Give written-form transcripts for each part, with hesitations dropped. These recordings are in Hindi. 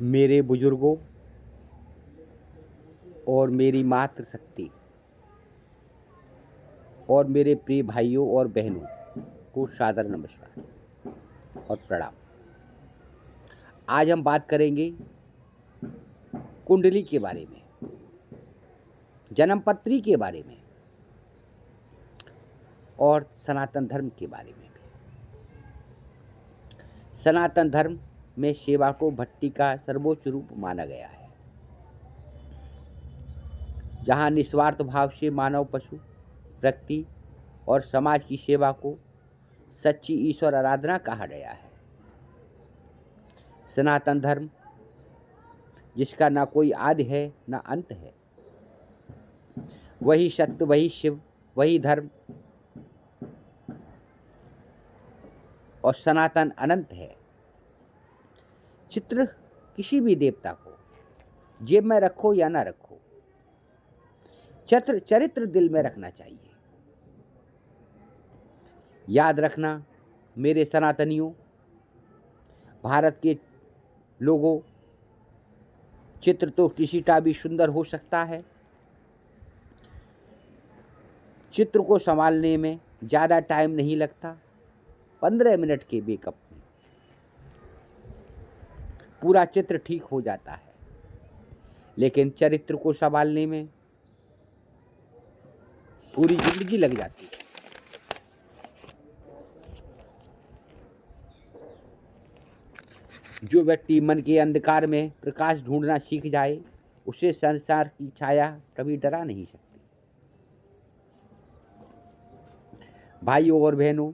मेरे बुजुर्गों और मेरी मातृशक्ति और मेरे प्रिय भाइयों और बहनों को सादर नमस्कार और प्रणाम। आज हम बात करेंगे कुंडली के बारे में, जन्म पत्री के बारे में और सनातन धर्म के बारे में भी। सनातन धर्म में सेवा को भक्ति का सर्वोच्च रूप माना गया है, जहाँ निस्वार्थ भाव से मानव, पशु, व्यक्ति और समाज की सेवा को सच्ची ईश्वर आराधना कहा गया है। सनातन धर्म, जिसका ना कोई आदि है ना अंत है, वही सत्य, वही शिव, वही धर्म और सनातन अनंत है। चित्र किसी भी देवता को जेब में रखो या ना रखो, चरित्र दिल में रखना चाहिए। याद रखना मेरे सनातनियों, भारत के लोगों, चित्र तो किसी का भी सुंदर हो सकता है। चित्र को संभालने में ज़्यादा टाइम नहीं लगता। 15 मिनट के मेकअप में पूरा चित्र ठीक हो जाता है, लेकिन चरित्र को संभालने में पूरी जिंदगी लग जाती है। जो व्यक्ति मन के अंधकार में प्रकाश ढूंढना सीख जाए, उसे संसार की छाया कभी डरा नहीं सकती। भाइयों और बहनों,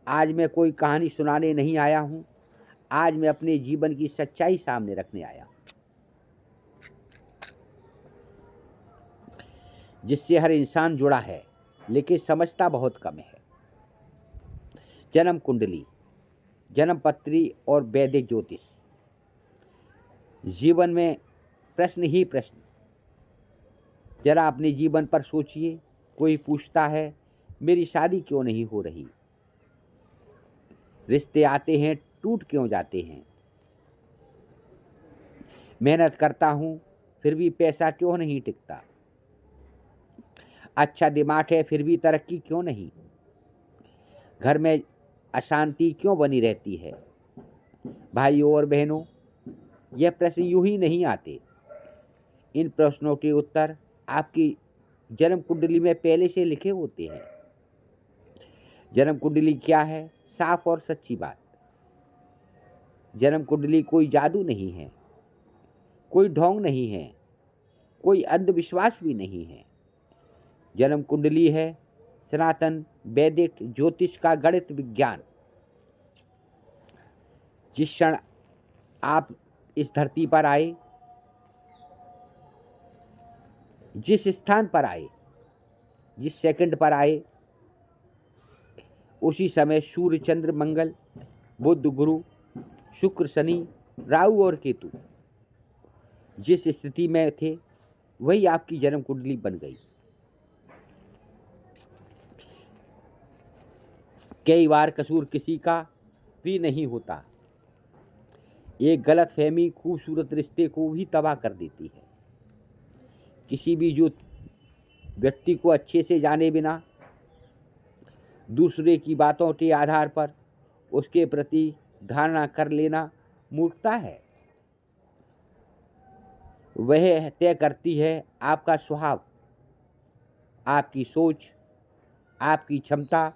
आज मैं कोई कहानी सुनाने नहीं आया हूं, आज मैं अपने जीवन की सच्चाई सामने रखने आया हूं, जिससे हर इंसान जुड़ा है लेकिन समझता बहुत कम है। जन्म कुंडली, जन्म पत्री और वैदिक ज्योतिष। जीवन में प्रश्न ही प्रश्न। जरा अपने जीवन पर सोचिए। कोई पूछता है, मेरी शादी क्यों नहीं हो रही? रिश्ते आते हैं, टूट क्यों जाते हैं? मेहनत करता हूं, फिर भी पैसा क्यों नहीं टिकता? अच्छा दिमाग है, फिर भी तरक्की क्यों नहीं? घर में अशांति क्यों बनी रहती है? भाइयों और बहनों, यह प्रश्न यूं ही नहीं आते। इन प्रश्नों के उत्तर आपकी जन्म कुंडली में पहले से लिखे होते हैं। जन्म कुंडली क्या है? साफ और सच्ची बात। जन्म कुंडली कोई जादू नहीं है, कोई ढोंग नहीं है, कोई अंधविश्वास भी नहीं है। जन्म कुंडली है सनातन वैदिक ज्योतिष का गणित विज्ञान। जिस क्षण आप इस धरती पर आए, जिस स्थान पर आए, जिस सेकंड पर आए, उसी समय सूर्य, चंद्र, मंगल, बुध, गुरु, शुक्र, शनि, राहु और केतु जिस स्थिति में थे, वही आपकी जन्म कुंडली बन गई। कई बार कसूर किसी का भी नहीं होता। एक गलत फहमी खूबसूरत रिश्ते को भी तबाह कर देती है। किसी भी जो व्यक्ति को अच्छे से जाने बिना दूसरे की बातों के आधार पर उसके प्रति धारणा कर लेना मूर्खता है। वह तय करती है आपका स्वभाव, आपकी सोच, आपकी क्षमता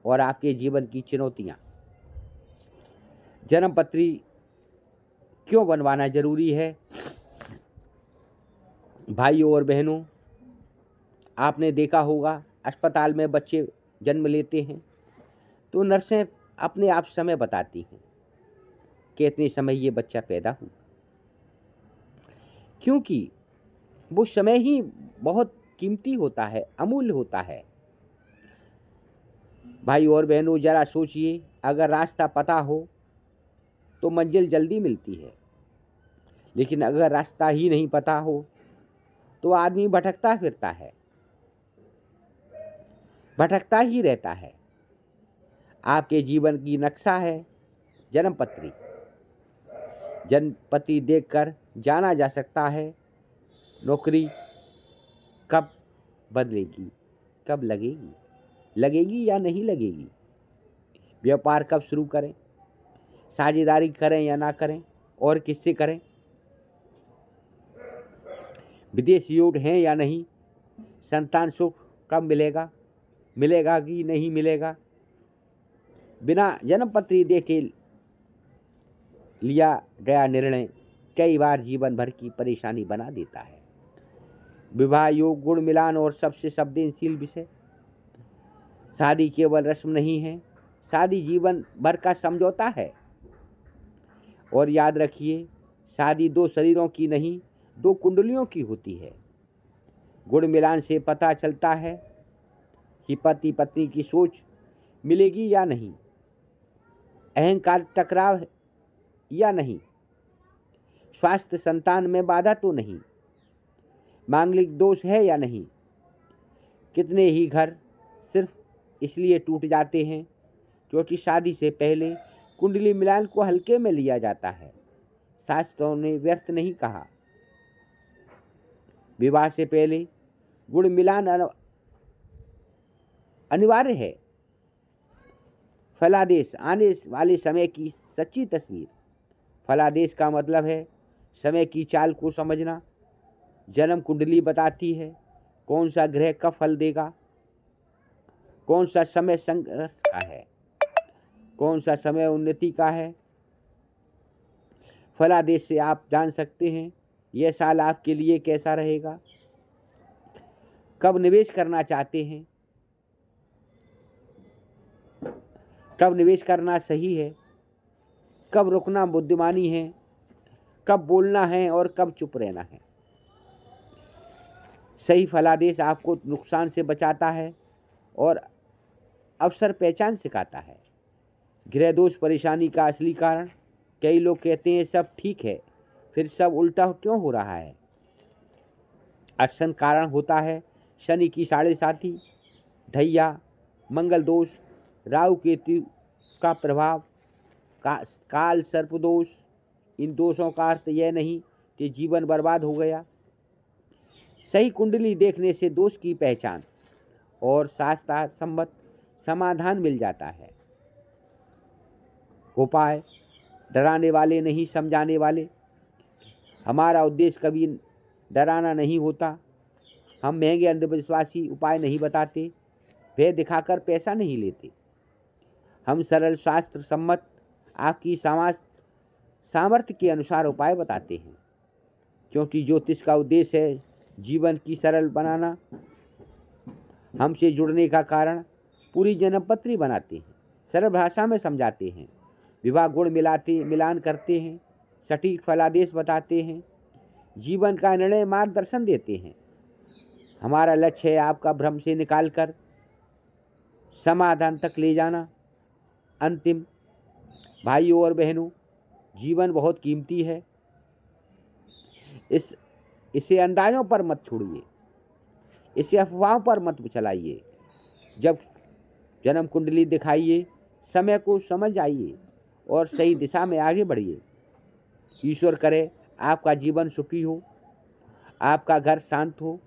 और आपके जीवन की चुनौतियां। जन्म पत्री क्यों बनवाना जरूरी है? भाइयों और बहनों, आपने देखा होगा अस्पताल में बच्चे जन्म लेते हैं तो नर्सें अपने आप समय बताती हैं कि इतने समय ये बच्चा पैदा हुआ, क्योंकि वो समय ही बहुत कीमती होता है, अमूल्य होता है। भाई और बहनों, जरा सोचिए, अगर रास्ता पता हो तो मंजिल जल्दी मिलती है, लेकिन अगर रास्ता ही नहीं पता हो तो आदमी भटकता फिरता है, भटकता ही रहता है। आपके जीवन की नक्शा है जन्म पत्री। जन्मपत्री देखकर जाना जा सकता है नौकरी कब बदलेगी, कब लगेगी, लगेगी या नहीं लगेगी, व्यापार कब शुरू करें, साझेदारी करें या ना करें, और किससे करें, विदेश योग हैं या नहीं, संतान सुख कब मिलेगा, मिलेगा कि नहीं मिलेगा। बिना जन्मपत्री देखे लिया गया निर्णय कई बार जीवन भर की परेशानी बना देता है। विवाह योग, गुण मिलान और सबसे संवेदनशील विषय। शादी केवल रस्म नहीं है, शादी जीवन भर का समझौता है। और याद रखिए, शादी दो शरीरों की नहीं, दो कुंडलियों की होती है। गुण मिलान से पता चलता है कि पति पत्नी की सोच मिलेगी या नहीं, अहंकार टकराव या नहीं, स्वास्थ्य संतान में बाधा तो नहीं, मांगलिक दोष है या नहीं। कितने ही घर सिर्फ इसलिए टूट जाते हैं क्योंकि शादी से पहले कुंडली मिलान को हल्के में लिया जाता है। शास्त्रों ने व्यर्थ नहीं कहा। विवाह से पहले गुण मिलान अनिवार्य है। फलादेश आने वाले समय की सच्ची तस्वीर। फलादेश का मतलब है समय की चाल को समझना। जन्म कुंडली बताती है कौन सा ग्रह कब फल देगा, कौन सा समय संघर्ष का है, कौन सा समय उन्नति का है। फलादेश से आप जान सकते हैं यह साल आपके लिए कैसा रहेगा, कब निवेश करना चाहते हैं, कब निवेश करना सही है, कब रुकना बुद्धिमानी है, कब बोलना है और कब चुप रहना है। सही फलादेश आपको नुकसान से बचाता है और अवसर पहचान सिखाता है। गृह दोष परेशानी का असली कारण। कई लोग कहते हैं सब ठीक है, फिर सब उल्टा क्यों हो रहा है। असल कारण होता है शनि की 7.5, ढैया, मंगल दोष, राहु केतु का प्रभाव, काल सर्प दोष। इन दोषों का अर्थ यह नहीं कि जीवन बर्बाद हो गया। सही कुंडली देखने से दोष की पहचान और शास्त्र सम्मत समाधान मिल जाता है। उपाय डराने वाले नहीं, समझाने वाले। हमारा उद्देश्य कभी डराना नहीं होता। हम महंगे अंधविश्वासी उपाय नहीं बताते, वे दिखाकर पैसा नहीं लेते। हम सरल शास्त्र सम्मत आपकी सामर्थ्य के अनुसार उपाय बताते हैं, क्योंकि ज्योतिष का उद्देश्य है जीवन की सरल बनाना। हमसे जुड़ने का कारण पूरी जन्मपत्री बनाते हैं, सरल भाषा में समझाते हैं, विवाह गुण मिलान करते हैं, सटीक फलादेश बताते हैं, जीवन का निर्णय मार्गदर्शन देते हैं। हमारा लक्ष्य है आपका भ्रम से निकालकर समाधान तक ले जाना। अंतिम, भाइयों और बहनों, जीवन बहुत कीमती है। इसे अंदाजों पर मत छोड़िए, इसे अफवाहों पर मत चलाइए। जब जन्म कुंडली दिखाइए, समय को समझ आइए और सही दिशा में आगे बढ़िए। ईश्वर करे आपका जीवन सुखी हो, आपका घर शांत हो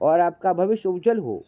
और आपका भविष्य उज्जवल हो।